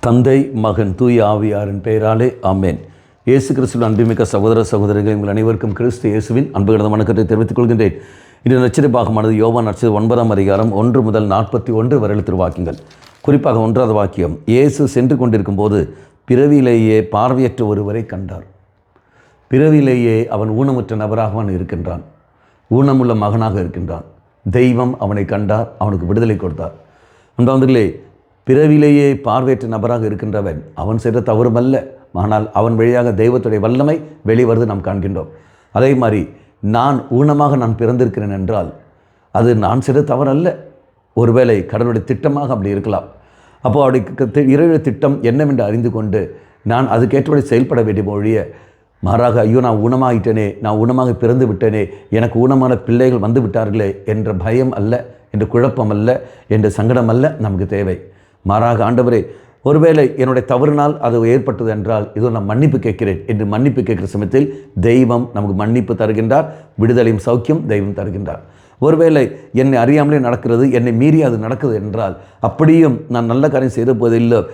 தந்தை மகன் தூய ஆவியாரின் பெயராலே ஆமேன். இயேசு கிறிஸ்துவின் அன்புமிக்க சகோதர சகோதரிகள், உங்கள் அனைவருக்கும் கிறிஸ்து இயேசுவின் அன்புகளது வணக்கத்தை தெரிவித்துக் கொள்கின்றேன். இந்த நற்செய்தி பாகமானது யோவான் நற்செய்தி 9ஆம் அதிகாரம் 1 முதல் 41 வரை திருவாக்கியங்கள். குறிப்பாக 1வது வாக்கியம், இயேசு சென்று கொண்டிருக்கும் போது பிறவியிலேயே பார்வையற்ற ஒருவரை கண்டார். பிறவியிலேயே அவன் ஊனமுற்ற நபராக இருக்கின்றான், ஊனமுள்ள மகனாக இருக்கின்றான். தெய்வம் அவனை கண்டார், அவனுக்கு விடுதலை கொடுத்தார். அன்பார்ந்தவர்களே, பிறவிலேயே பார்வையற்ற நபராக இருக்கின்றவன் அவன் செய்த தவறுமல்ல, ஆனால் அவன் வழியாக தெய்வத்துடைய வல்லமை வெளிவருது நாம் காண்கின்றோம். அதே மாதிரி நான் ஊனமாக பிறந்திருக்கிறேன் என்றால் அது நான் செய்த தவறல்ல. ஒருவேளை கடவுளுடைய திட்டமாக அப்படி இருக்கலாம். அப்போது அவருடைய இறைவனுடைய திட்டம் என்னவென்று அறிந்து கொண்டு நான் அதுக்கேற்றபடி செயல்பட வேண்டிய ஒழிய மாறாக ஐயோ நான் ஊனமாகிட்டேனே, நான் ஊனமாக பிறந்து விட்டேனே, எனக்கு ஊனமான பிள்ளைகள் வந்து விட்டார்களே என்ற பயம் அல்ல, என்ற குழப்பம் அல்ல, என்ற சங்கடம் அல்ல நமக்கு தேவை. மாறாக ஆண்டவரே, ஒருவேளை என்னுடைய தவறினால் அது ஏற்பட்டது என்றால் இதோ நான் மன்னிப்பு கேட்கிறேன் என்று மன்னிப்பு கேட்கிற சமயத்தில் தெய்வம் நமக்கு மன்னிப்பு தருகின்றார், விடுதலையும் சௌக்கியம் தெய்வம் தருகின்றார். ஒருவேளை என்னை அறியாமலே நடக்கிறது, என்னை மீறி அது நடக்குது என்றால் அப்படியும் நான் நல்ல காரியம் செய்த போதிலும்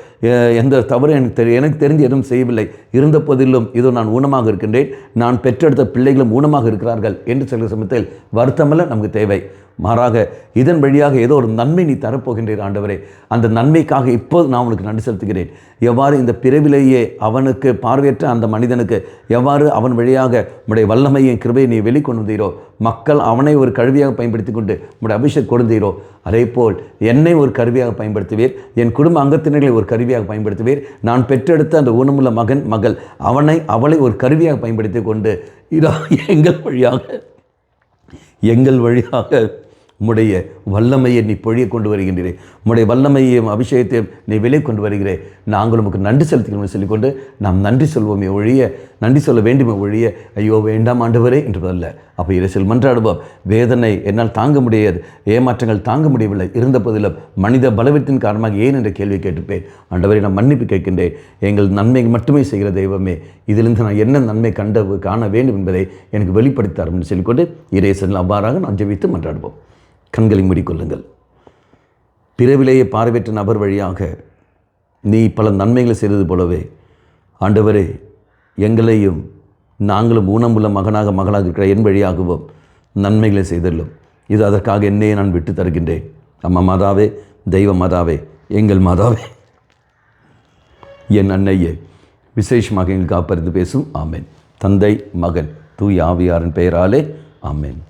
எந்த தவறு எனக்கு தெரிஞ்சு எதுவும் செய்யவில்லை, இருந்த போதிலும் இதோ நான் ஊனமாக இருக்கின்றேன், நான் பெற்றெடுத்த பிள்ளைகளும் ஊனமாக இருக்கிறார்கள் என்று சொல்கிற சமயத்தில் வருத்தமல்ல நமக்கு தேவை. மாறாக இதன் வழியாக ஏதோ ஒரு நன்மை நீ தரப்போகின்றீர் ஆண்டவரே, அந்த நன்மைக்காக இப்போது நான் உனக்கு நன்றி செலுத்துகிறேன். எவ்வாறு இந்த பிறவிலேயே அவனுக்கு பார்வையற்ற அந்த மனிதனுக்கு எவ்வாறு அவன் வழியாக உடைய வல்லமையின் கிருபையை நீ வெளிக்கொண்டு வந்தீரோ, மக்கள் அவனை ஒரு கருவியாக பயன்படுத்தி கொண்டு உடைய அபிஷேகம் கொடுத்தீரோ, அதே போல் என்னை ஒரு கருவியாக பயன்படுத்துவீர், என் குடும்ப அங்கத்தினர்களை ஒரு கருவியாக பயன்படுத்துவீர். நான் பெற்றெடுத்த அந்த ஊனமுள்ள மகன் மகள் அவளை ஒரு கருவியாக பயன்படுத்தி கொண்டு இதோ எங்கள் வழியாக உம்முடைய வல்லமையை நீ பொழிய கொண்டு வருகின்றே, உம்முடைய வல்லமையையும் அபிஷேகத்தையும் நீ விலை கொண்டு வருகிறே, நாங்கள் உமக்கு நன்றி செலுத்துகிறோம் சொல்லிக்கொண்டு நாம் நன்றி சொல்வோமே ஒழிய, நன்றி சொல்ல வேண்டுமே ஒழிய ஐயோ வேண்டாம் ஆண்டவரே என்பதல்ல. அப்போ இறைச்சல் மன்றாடுவோம். வேதனை என்னால் தாங்க முடியாது, ஏமாற்றங்கள் தாங்க முடியவில்லை, இருந்த போதிலும் மனித பலவீனத்தின் காரணமாக ஏன் என்ற கேள்வி கேட்டுப்பேன். ஆண்டவரை நான் மன்னிப்பு கேட்கின்றேன். எங்கள் நன்மை மட்டுமே செய்கிற தெய்வமே, இதிலிருந்து நான் என்ன நன்மை காண வேண்டும் என்பதை எனக்கு வெளிப்படுத்தார் என்று சொல்லிக்கொண்டு இறைச்சல் அவ்வாறாக நான் ஜெபித்து மன்றாடுவோம். கண்களை மூடிக்கொள்ளுங்கள். பிறவிலேயே பார்வையற்ற நபர் வழியாக நீ பல நன்மைகளை செய்தது போலவே ஆண்டவரே எங்களையும் நாங்களும் ஊனமுள்ள மகளாக இருக்கிற என் வழியாகவும் நன்மைகளை செய்தல்லும். இது அதற்காக என்னையே நான் விட்டு தருகின்றேன். அம்மா மாதாவே, தெய்வ மாதாவே, எங்கள் மாதாவே, என் அன்னையே, விசேஷமாக எங்கள் காப்பறிந்து பேசும். ஆமேன். தந்தை மகன் தூய ஆவியாரின் பெயராலே ஆமேன்.